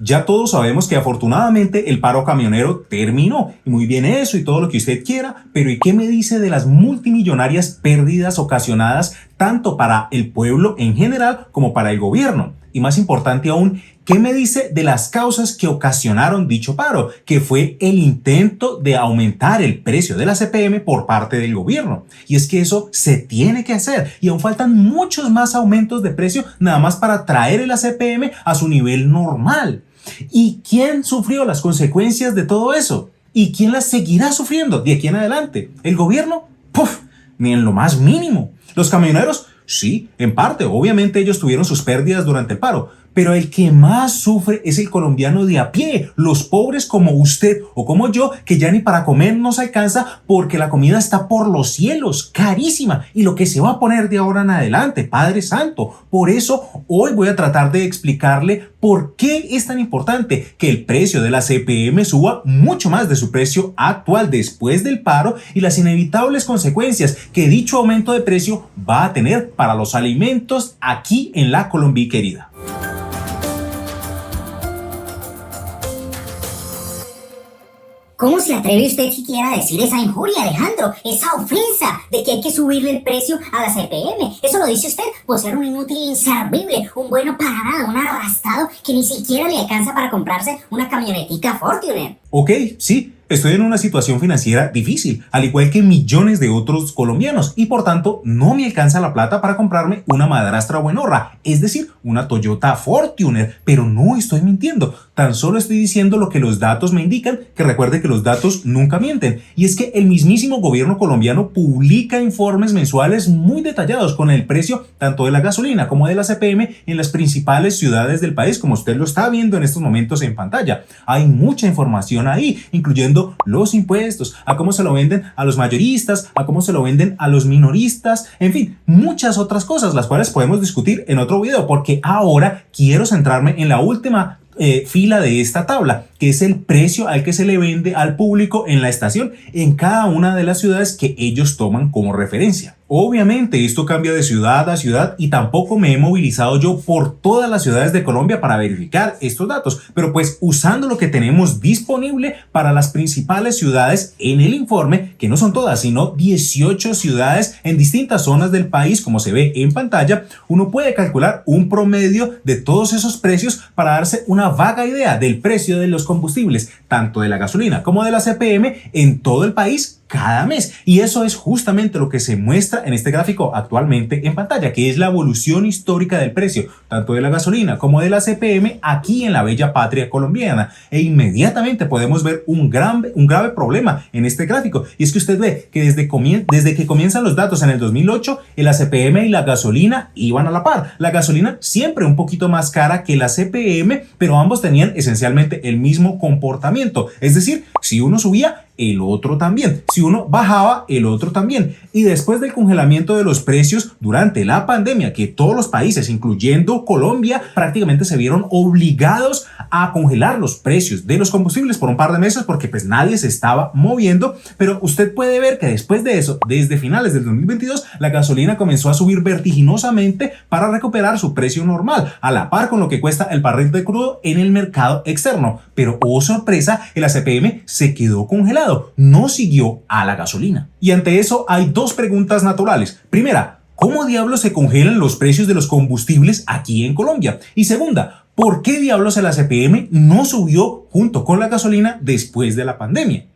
Ya todos sabemos que afortunadamente el paro camionero terminó. Y muy bien eso y todo lo que usted quiera, pero ¿y qué me dice de las multimillonarias pérdidas ocasionadas tanto para el pueblo en general como para el gobierno? Y más importante aún, ¿qué me dice de las causas que ocasionaron dicho paro? Que fue el intento de aumentar el precio de la CPM por parte del gobierno. Y es que eso se tiene que hacer y aún faltan muchos más aumentos de precio nada más para traer el CPM a su nivel normal. ¿Y quién sufrió las consecuencias de todo eso? ¿Y quién las seguirá sufriendo de aquí en adelante? ¿El gobierno? ¡Puf! Ni en lo más mínimo. ¿Los camioneros? Sí, en parte, obviamente ellos tuvieron sus pérdidas durante el paro, pero el que más sufre es el colombiano de a pie, los pobres como usted o como yo, que ya ni para comer nos alcanza porque la comida está por los cielos, carísima, y lo que se va a poner de ahora en adelante, Padre Santo. Por eso hoy voy a tratar de explicarle por qué es tan importante que el precio de la CPM suba mucho más de su precio actual después del paro y las inevitables consecuencias que dicho aumento de precio va a tener para los alimentos aquí en la Colombia querida. ¿Cómo se atreve usted siquiera a decir esa injuria, Alejandro? Esa ofensa de que hay que subirle el precio a la CPM. Eso lo dice usted por ser un inútil inservible, un bueno para nada, un arrastrado que ni siquiera le alcanza para comprarse una camionetica Fortuner. Ok, sí. Estoy en una situación financiera difícil, al igual que millones de otros colombianos, y por tanto no me alcanza la plata para comprarme una madrastra buenorra, es decir, una Toyota Fortuner, pero no estoy mintiendo, tan solo estoy diciendo lo que los datos me indican, que recuerde que los datos nunca mienten, y es que el mismísimo gobierno colombiano publica informes mensuales muy detallados con el precio tanto de la gasolina como de la CPM en las principales ciudades del país, como usted lo está viendo en estos momentos en pantalla. Hay mucha información ahí, incluyendo los impuestos, a cómo se lo venden a los mayoristas, a cómo se lo venden a los minoristas, en fin, muchas otras cosas, las cuales podemos discutir en otro video, porque ahora quiero centrarme en la última fila de esta tabla, que es el precio al que se le vende al público en la estación en cada una de las ciudades que ellos toman como referencia. Obviamente esto cambia de ciudad a ciudad y tampoco me he movilizado yo por todas las ciudades de Colombia para verificar estos datos, pero pues usando lo que tenemos disponible para las principales ciudades en el informe, que no son todas, sino 18 ciudades en distintas zonas del país, como se ve en pantalla, uno puede calcular un promedio de todos esos precios para darse una vaga idea del precio de los combustibles, tanto de la gasolina como de la CPM en todo el país cada mes. Y eso es justamente lo que se muestra en este gráfico actualmente en pantalla, que es la evolución histórica del precio, tanto de la gasolina como de la CPM aquí en la bella patria colombiana. E inmediatamente podemos ver un grave problema en este gráfico, y es que usted ve que desde que comienzan los datos en el 2008, el CPM y la gasolina iban a la par. La gasolina siempre un poquito más cara que la CPM, pero ambos tenían esencialmente el mismo comportamiento, es decir, si uno subía, el otro también. Si uno bajaba, el otro también. Y después del congelamiento de los precios durante la pandemia, que todos los países, incluyendo Colombia, prácticamente se vieron obligados a congelar los precios de los combustibles por un par de meses porque pues nadie se estaba moviendo, pero usted puede ver que después de eso, desde finales del 2022, la gasolina comenzó a subir vertiginosamente para recuperar su precio normal, a la par con lo que cuesta el barril de crudo en el mercado externo. Pero, oh sorpresa, el ACPM se quedó congelado, no siguió a la gasolina. Y ante eso hay dos preguntas naturales. Primera, ¿cómo diablos se congelan los precios de los combustibles aquí en Colombia? Y segunda, ¿por qué diablos el ACPM no subió junto con la gasolina después de la pandemia?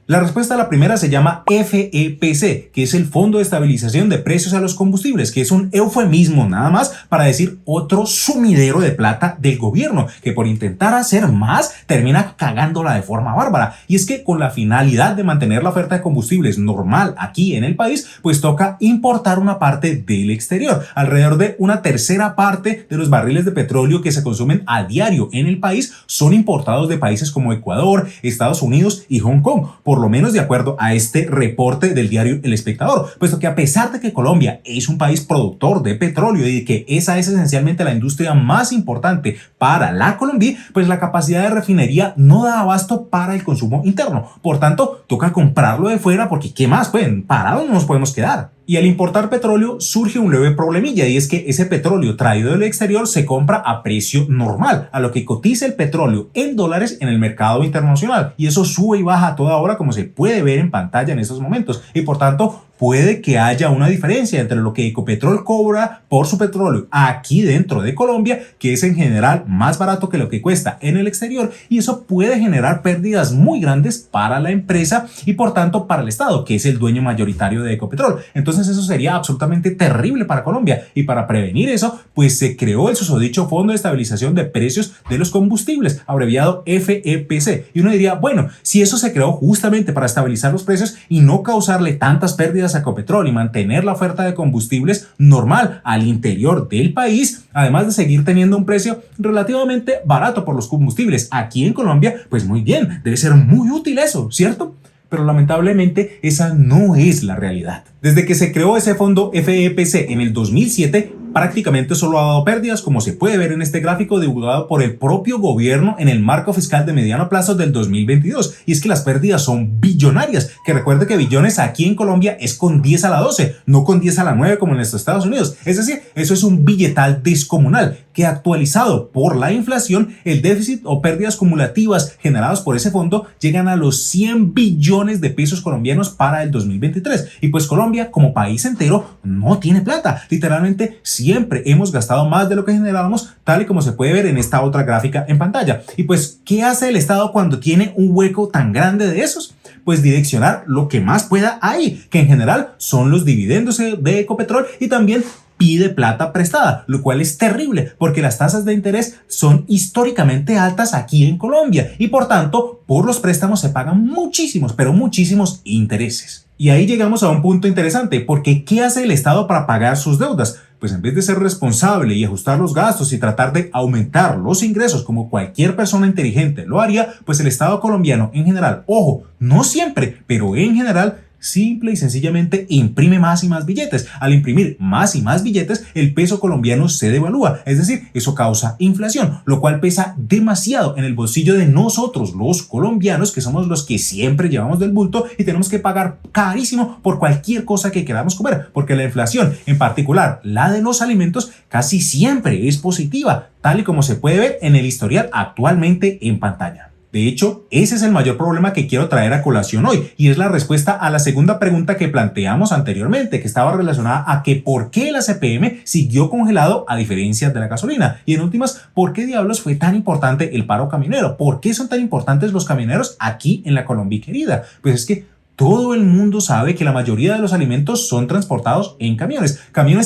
La respuesta a la primera se llama FEPC, que es el Fondo de Estabilización de Precios a los Combustibles, que es un eufemismo nada más para decir otro sumidero de plata del gobierno, que por intentar hacer más termina cagándola de forma bárbara. Y es que con la finalidad de mantener la oferta de combustibles normal aquí en el país, pues toca importar una parte del exterior. Alrededor de una tercera parte de los barriles de petróleo que se consumen a diario en el país son importados de países como Ecuador, Estados Unidos y Hong Kong, por lo menos de acuerdo a este reporte del diario El Espectador, puesto que a pesar de que Colombia es un país productor de petróleo y de que esa es esencialmente la industria más importante para la Colombia, pues la capacidad de refinería no da abasto para el consumo interno. Por tanto, toca comprarlo de fuera porque ¿qué más? Pues parados no nos podemos quedar. Y al importar petróleo surge un leve problemilla, y es que ese petróleo traído del exterior se compra a precio normal, a lo que cotiza el petróleo en dólares en el mercado internacional, y eso sube y baja a toda hora, como se puede ver en pantalla en estos momentos, y por tanto puede que haya una diferencia entre lo que Ecopetrol cobra por su petróleo aquí dentro de Colombia, que es en general más barato que lo que cuesta en el exterior, y eso puede generar pérdidas muy grandes para la empresa y por tanto para el Estado, que es el dueño mayoritario de Ecopetrol. Entonces eso sería absolutamente terrible para Colombia, y para prevenir eso, pues se creó el susodicho Fondo de Estabilización de Precios de los Combustibles, abreviado FEPC. Y uno diría, bueno, si eso se creó justamente para estabilizar los precios y no causarle tantas pérdidas a Ecopetrol y mantener la oferta de combustibles normal al interior del país, además de seguir teniendo un precio relativamente barato por los combustibles aquí en Colombia, pues muy bien, debe ser muy útil eso, ¿cierto? Pero lamentablemente esa no es la realidad. Desde que se creó ese fondo FEPC en el 2007, prácticamente solo ha dado pérdidas, como se puede ver en este gráfico divulgado por el propio gobierno en el marco fiscal de mediano plazo del 2022. Y es que las pérdidas son billonarias, que recuerde que billones aquí en Colombia es con 10 a la 12, no con 10 a la 9 como en los Estados Unidos. Es decir, eso es un billetal descomunal, que actualizado por la inflación, el déficit o pérdidas cumulativas generadas por ese fondo llegan a los 100 billones de pesos colombianos para el 2023. Y pues Colombia, como país entero, no tiene plata. Literalmente siempre hemos gastado más de lo que generábamos, tal y como se puede ver en esta otra gráfica en pantalla. Y pues, ¿qué hace el Estado cuando tiene un hueco tan grande de esos? Pues direccionar lo que más pueda ahí, que en general son los dividendos de Ecopetrol, y también pide plata prestada, lo cual es terrible porque las tasas de interés son históricamente altas aquí en Colombia y por tanto por los préstamos se pagan muchísimos, pero muchísimos intereses. Y ahí llegamos a un punto interesante, porque ¿qué hace el Estado para pagar sus deudas? Pues en vez de ser responsable y ajustar los gastos y tratar de aumentar los ingresos como cualquier persona inteligente lo haría, pues el Estado colombiano en general, ojo, no siempre, pero en general, simple y sencillamente imprime más y más billetes. Al imprimir más y más billetes, el peso colombiano se devalúa, es decir, eso causa inflación, lo cual pesa demasiado en el bolsillo de nosotros, los colombianos, que somos los que siempre llevamos del bulto y tenemos que pagar carísimo por cualquier cosa que queramos comer, porque la inflación, en particular la de los alimentos, casi siempre es positiva, tal y como se puede ver en el historial actualmente en pantalla. De hecho, ese es el mayor problema que quiero traer a colación hoy, y es la respuesta a la segunda pregunta que planteamos anteriormente, que estaba relacionada a que por qué el ACPM siguió congelado a diferencia de la gasolina, y en últimas, ¿por qué diablos fue tan importante el paro camionero? ¿Por qué son tan importantes los camioneros aquí en la Colombia querida? Pues es que todo el mundo sabe que la mayoría de los alimentos son transportados en camiones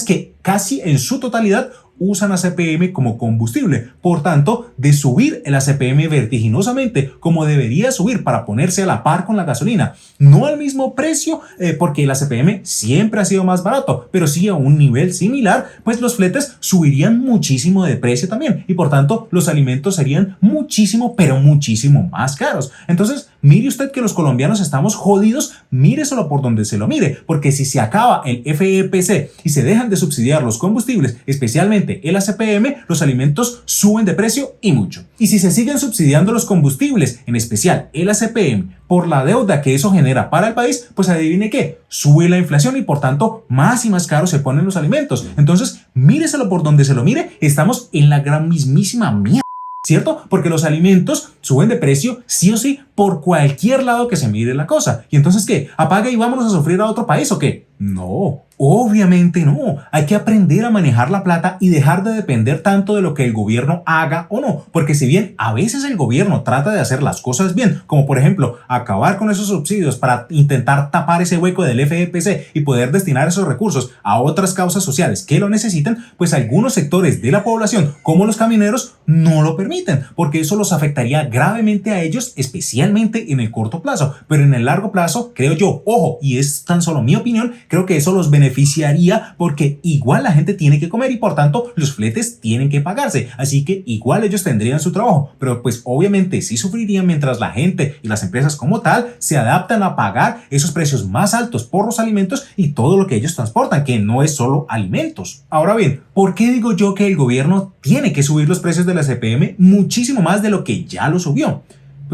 que casi en su totalidad usan ACPM como combustible. Por tanto, de subir el ACPM vertiginosamente como debería subir para ponerse a la par con la gasolina, no al mismo precio porque el ACPM siempre ha sido más barato, pero sí a un nivel similar, pues los fletes subirían muchísimo de precio también y por tanto los alimentos serían muchísimo, pero muchísimo más caros. Entonces, mire usted que los colombianos estamos jodidos, míreselo por donde se lo mire, porque si se acaba el FEPC y se dejan de subsidiar los combustibles, especialmente el ACPM, los alimentos suben de precio y mucho. Y si se siguen subsidiando los combustibles, en especial el ACPM, por la deuda que eso genera para el país, pues adivine qué, sube la inflación y por tanto más y más caros se ponen los alimentos. Entonces, míreselo por donde se lo mire, estamos en la gran mismísima mierda, ¿cierto? Porque los alimentos suben de precio sí o sí por cualquier lado que se mire la cosa. ¿Y entonces qué? ¿Apaga y vámonos a sufrir a otro país o qué? No, obviamente no. Hay que aprender a manejar la plata y dejar de depender tanto de lo que el gobierno haga o no. Porque si bien a veces el gobierno trata de hacer las cosas bien, como por ejemplo acabar con esos subsidios para intentar tapar ese hueco del FEPC y poder destinar esos recursos a otras causas sociales que lo necesitan, pues algunos sectores de la población, como los camioneros, no lo permiten, porque eso los afectaría gravemente a ellos, especialmente en el corto plazo. Pero en el largo plazo, creo yo, ojo, y es tan solo mi opinión, creo que eso los beneficiaría porque igual la gente tiene que comer y por tanto los fletes tienen que pagarse, así que igual ellos tendrían su trabajo, pero pues obviamente sí sufrirían mientras la gente y las empresas como tal se adaptan a pagar esos precios más altos por los alimentos y todo lo que ellos transportan, que no es solo alimentos. Ahora bien, ¿por qué digo yo que el gobierno tiene que subir los precios de la CPM muchísimo más de lo que ya lo subió?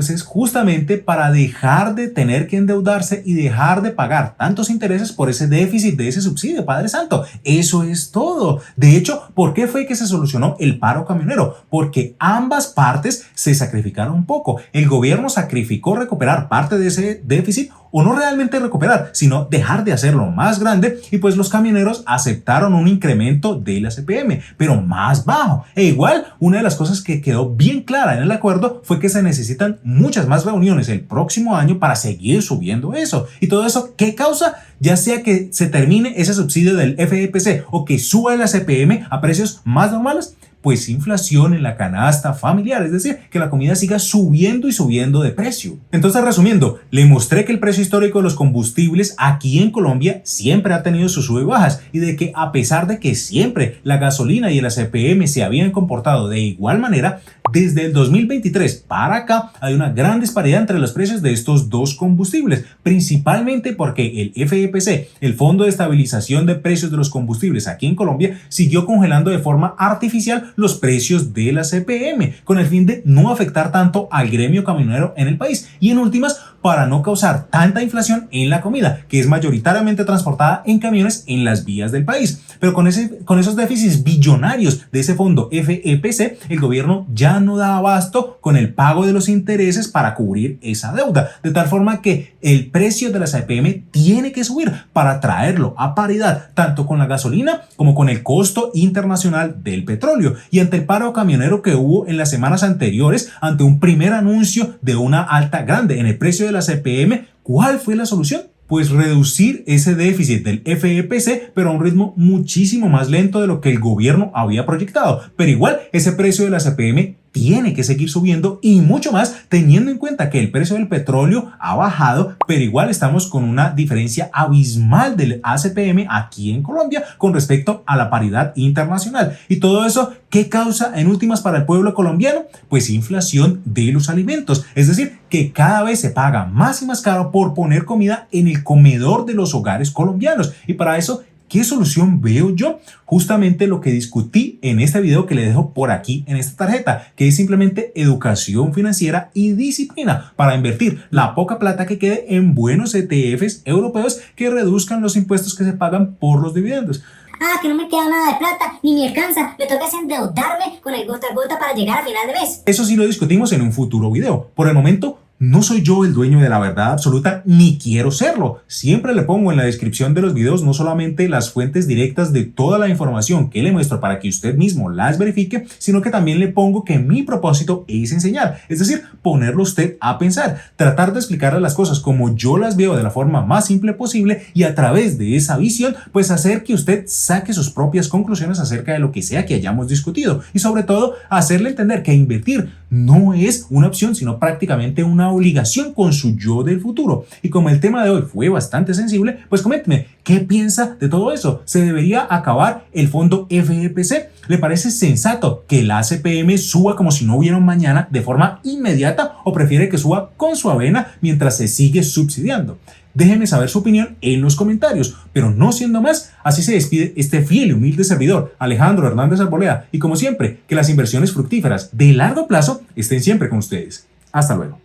Pues es justamente para dejar de tener que endeudarse y dejar de pagar tantos intereses por ese déficit de ese subsidio, Padre Santo. Eso es todo. De hecho, ¿por qué fue que se solucionó el paro camionero? Porque ambas partes se sacrificaron un poco. El gobierno sacrificó recuperar parte de ese déficit, o no realmente recuperar, sino dejar de hacerlo más grande, y pues los camioneros aceptaron un incremento de la CPM, pero más bajo. E igual, una de las cosas que quedó bien clara en el acuerdo fue que se necesitan muchas más reuniones el próximo año para seguir subiendo eso. Y todo eso, ¿qué causa? Ya sea que se termine ese subsidio del FEPC o que suba la CPM a precios más normales, pues inflación en la canasta familiar, es decir, que la comida siga subiendo y subiendo de precio. Entonces, resumiendo, le mostré que el precio histórico de los combustibles aquí en Colombia siempre ha tenido sus sube y bajas, y de que a pesar de que siempre la gasolina y la CPM se habían comportado de igual manera, desde el 2023 para acá hay una gran disparidad entre los precios de estos dos combustibles, principalmente porque el FEPC, el Fondo de Estabilización de Precios de los Combustibles aquí en Colombia, siguió congelando de forma artificial los precios de la CPM, con el fin de no afectar tanto al gremio camionero en el país, y en últimas, para no causar tanta inflación en la comida, que es mayoritariamente transportada en camiones en las vías del país. Pero con esos déficits billonarios de ese fondo FEPC, el gobierno ya no da abasto con el pago de los intereses para cubrir esa deuda, de tal forma que el precio de la CPM tiene que subir para traerlo a paridad tanto con la gasolina como con el costo internacional del petróleo. Y ante el paro camionero que hubo en las semanas anteriores, ante un primer anuncio de una alta grande en el precio de la CPM, ¿cuál fue la solución? Pues reducir ese déficit del FEPC, pero a un ritmo muchísimo más lento de lo que el gobierno había proyectado. Pero igual, ese precio de la CPM tiene que seguir subiendo, y mucho más teniendo en cuenta que el precio del petróleo ha bajado, pero igual estamos con una diferencia abismal del ACPM aquí en Colombia con respecto a la paridad internacional. Y todo eso, ¿qué causa en últimas para el pueblo colombiano? Pues inflación de los alimentos, es decir, que cada vez se paga más y más caro por poner comida en el comedor de los hogares colombianos. Y para eso, ¿qué solución veo yo? Justamente lo que discutí en este video que le dejo por aquí en esta tarjeta, que es simplemente educación financiera y disciplina para invertir la poca plata que quede en buenos ETFs europeos que reduzcan los impuestos que se pagan por los dividendos. Que no me queda nada de plata, ni me alcanza, me toca endeudarme con el gota a gota para llegar a final de mes. Eso sí lo discutimos en un futuro video. Por el momento, no soy yo el dueño de la verdad absoluta, ni quiero serlo. Siempre le pongo en la descripción de los videos no solamente las fuentes directas de toda la información que le muestro para que usted mismo las verifique, sino que también le pongo que mi propósito es enseñar, es decir, ponerlo usted a pensar, tratar de explicarle las cosas como yo las veo de la forma más simple posible, y a través de esa visión, pues hacer que usted saque sus propias conclusiones acerca de lo que sea que hayamos discutido, y sobre todo hacerle entender que invertir no es una opción, sino prácticamente una obligación con su yo del futuro. Y como el tema de hoy fue bastante sensible, pues coménteme, ¿qué piensa de todo eso? ¿Se debería acabar el fondo FEPC? ¿Le parece sensato que la CPM suba como si no hubiera un mañana de forma inmediata, o prefiere que suba con su avena mientras se sigue subsidiando? Déjenme saber su opinión en los comentarios, pero no siendo más, así se despide este fiel y humilde servidor, Alejandro Hernández Arboleda, y como siempre, que las inversiones fructíferas de largo plazo estén siempre con ustedes. Hasta luego.